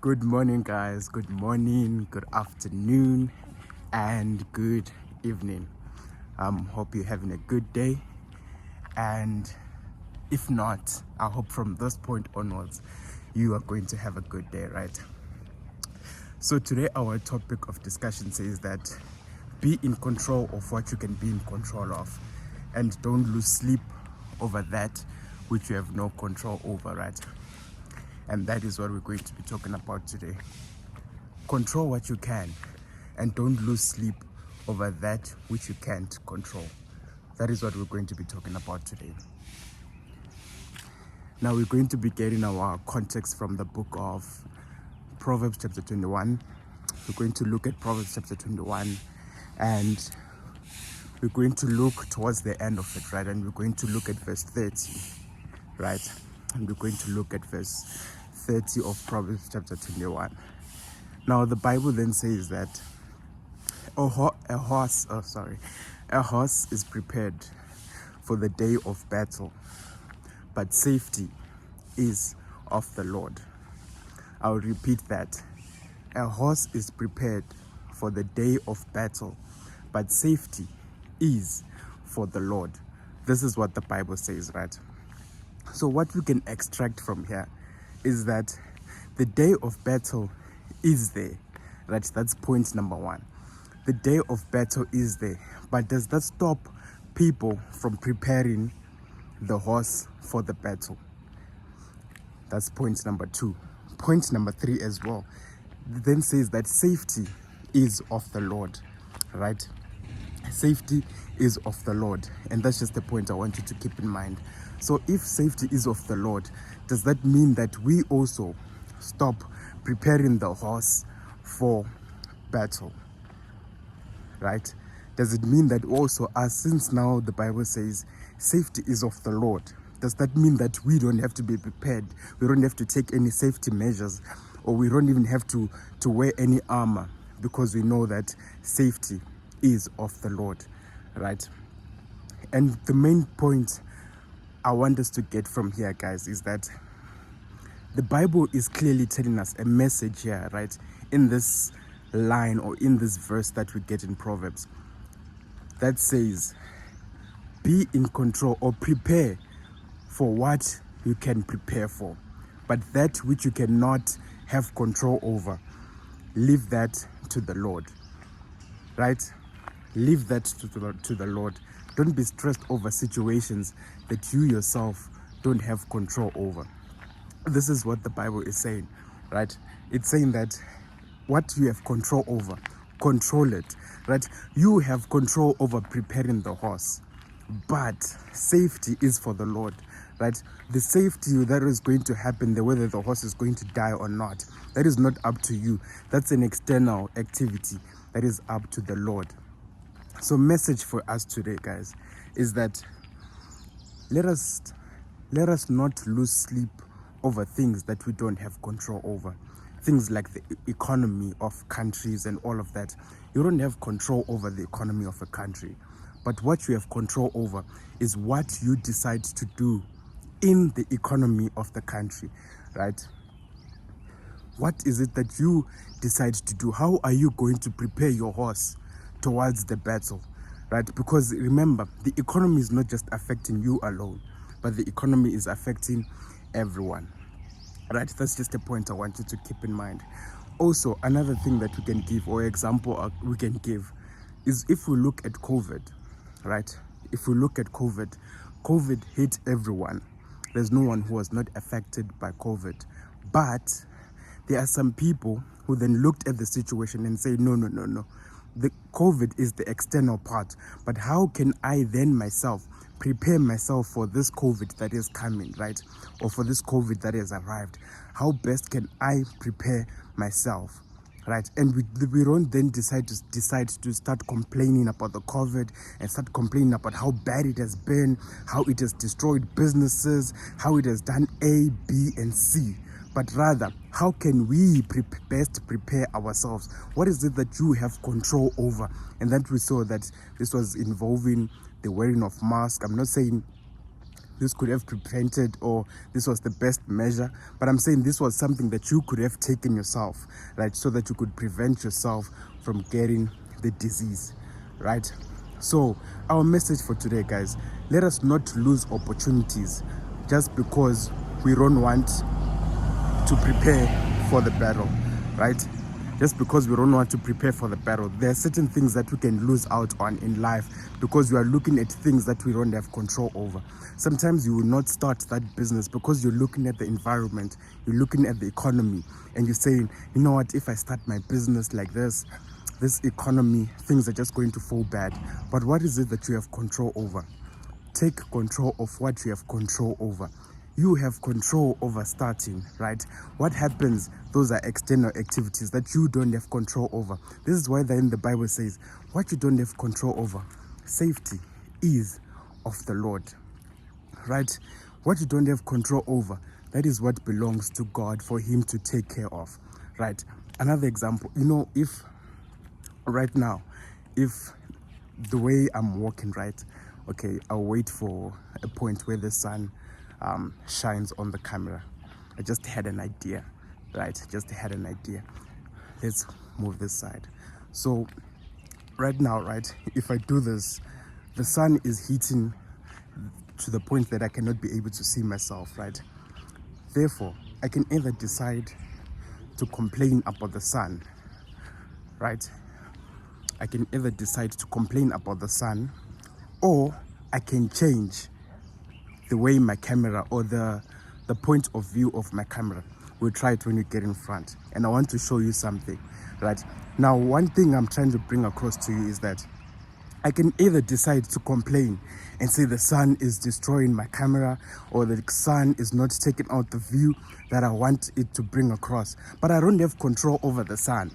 Good morning, guys. Good morning, good afternoon, and good evening. Hope you're having a good day. And if not, I hope from this point onwards, you are going to have a good day, right? So today, our topic of discussion says that be in control of what you can be in control of, and don't lose sleep over that which you have no control over, right? And that is what we're going to be talking about today. Control what you can, and don't lose sleep over that which you can't control. That is what we're going to be talking about today. Now we're going to be getting our context from the book of Proverbs chapter 21. We're going to look at Proverbs chapter 21, and we're going to look towards the end of it, right? And we're going to look at verse 30, right? And we're going to look at verse 30 of Proverbs chapter 21. Now the Bible then says that a horse is prepared for the day of battle, but safety is of the Lord. I'll repeat that. A horse is prepared for the day of battle, but safety is for the Lord. This is what the Bible says, right? So what we can extract from here is that the day of battle is there, right? That's point number one. The day of battle is there, but does that stop people from preparing the horse for the battle? That's point number two. Point number three as well then says that safety is of the Lord, right? Safety is of the Lord, and that's just the point I want you to keep in mind. So if safety is of the Lord, does that mean that we also stop preparing the horse for battle, right? Does it mean that also, since now the Bible says safety is of the Lord, does that mean that we don't have to be prepared? We don't have to take any safety measures, or we don't even have to wear any armor, because we know that safety is of the Lord, right? And the main point I want us to get from here, guys, is that the Bible is clearly telling us a message here, right? In this line or in this verse that we get in Proverbs, that says, be in control or prepare for what you can prepare for, but that which you cannot have control over, leave that to the Lord, right? Leave that to the Lord. Don't be stressed over situations that you yourself don't have control over. This is what the Bible is saying, right? It's saying that what you have control over, control it, right? You have control over preparing the horse, but safety is for the Lord, right? The safety that is going to happen, whether the horse is going to die or not, that is not up to you. That's an external activity that is up to the Lord. So message for us today, guys, is that let us not lose sleep over things that we don't have control over. Things like the economy of countries and all of that. You don't have control over the economy of a country. But what you have control over is what you decide to do in the economy of the country, right? What is it that you decide to do? How are you going to prepare your horse towards the battle, right? Because remember, the economy is not just affecting you alone, but the economy is affecting everyone, right? That's just a point I want you to keep in mind. Also, another thing that we can give, or example we can give, is if we look at COVID, right? If we look at COVID hit everyone. There's no one who was not affected by COVID. But there are some people who then looked at the situation and say, no. The COVID is the external part. But how can I then myself prepare myself for this COVID that is coming, right? Or for this COVID that has arrived? How best can I prepare myself, right? And we don't then decide to start complaining about the COVID and start complaining about how bad it has been, how it has destroyed businesses, how it has done A, B, and C. But rather, how can we best prepare ourselves? What is it that you have control over? And that we saw that this was involving the wearing of masks. I'm not saying this could have prevented, or this was the best measure, but I'm saying this was something that you could have taken yourself, right, so that you could prevent yourself from getting the disease, right? So our message for today, guys, let us not lose opportunities just because we don't want to prepare for the battle, right? Just because we don't want to prepare for the battle. There are certain things that we can lose out on in life because we are looking at things that we don't have control over. Sometimes you will not start that business because you're looking at the environment, you're looking at the economy, and you're saying, you know what, if I start my business like this economy, things are just going to fall bad. But what is it that you have control over? Take control of what you have control over. You have control over starting, right? What happens, those are external activities that you don't have control over. This is why then the Bible says, what you don't have control over, safety is of the Lord, right? What you don't have control over, that is what belongs to God for him to take care of, right? Another example, if right now, if the way I'm walking, right, okay, I'll wait for a point where the sun shines on the camera. I just had an idea, right? Let's move this side. So right now, right, if I do this, the sun is heating to the point that I cannot be able to see myself, right? Therefore, I can either decide to complain about the sun, right? I can either decide to complain about the sun, or I can change the way my camera, or the point of view of my camera. We'll try it when you get in front. And I want to show you something, right? Now, one thing I'm trying to bring across to you is that I can either decide to complain and say the sun is destroying my camera, or the sun is not taking out the view that I want it to bring across. But I don't have control over the sun.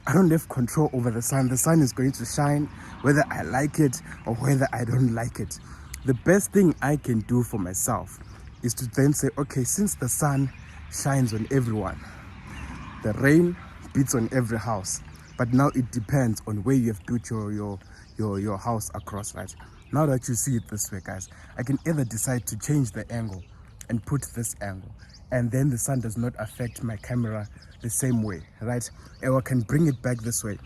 I don't have control over the sun. The sun is going to shine whether I like it or whether I don't like it. The best thing I can do for myself is to then say, okay, since the sun shines on everyone, the rain beats on every house, but now it depends on where you have built your house across, right? Now that you see it this way, guys, I can either decide to change the angle and put this angle, and then the sun does not affect my camera the same way, right? Or I can bring it back this way.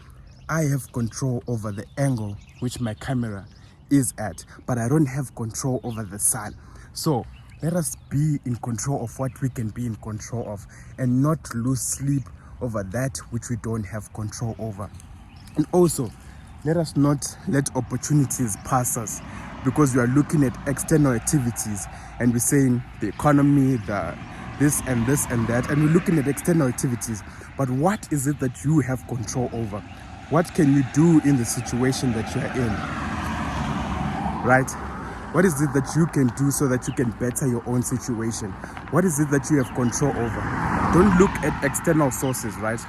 I have control over the angle which my camera is at, but I don't have control over the sun. So let us be in control of what we can be in control of, and not lose sleep over that which we don't have control over. And also, let us not let opportunities pass us because we are looking at external activities and we're saying the economy, the this and this and that, and we're looking at external activities. But what is it that you have control over? What can you do in the situation that you are in, right? What is it that you can do so that you can better your own situation? What is it that you have control over? Don't look at external sources, right?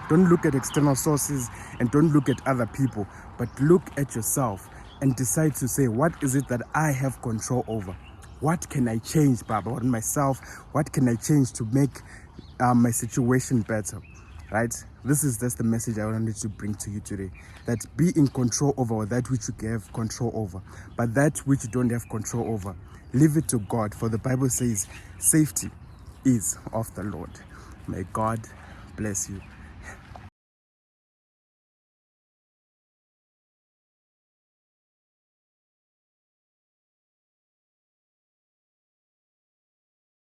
Don't look at external sources and don't look at other people, but look at yourself and decide to say, what is it that I have control over? What can I change about myself? What can I change to make my situation better, right? This is just the message I wanted to bring to you today, that be in control over that which you have control over, but that which you don't have control over, leave it to God, for the Bible says safety is of the Lord. May God bless you.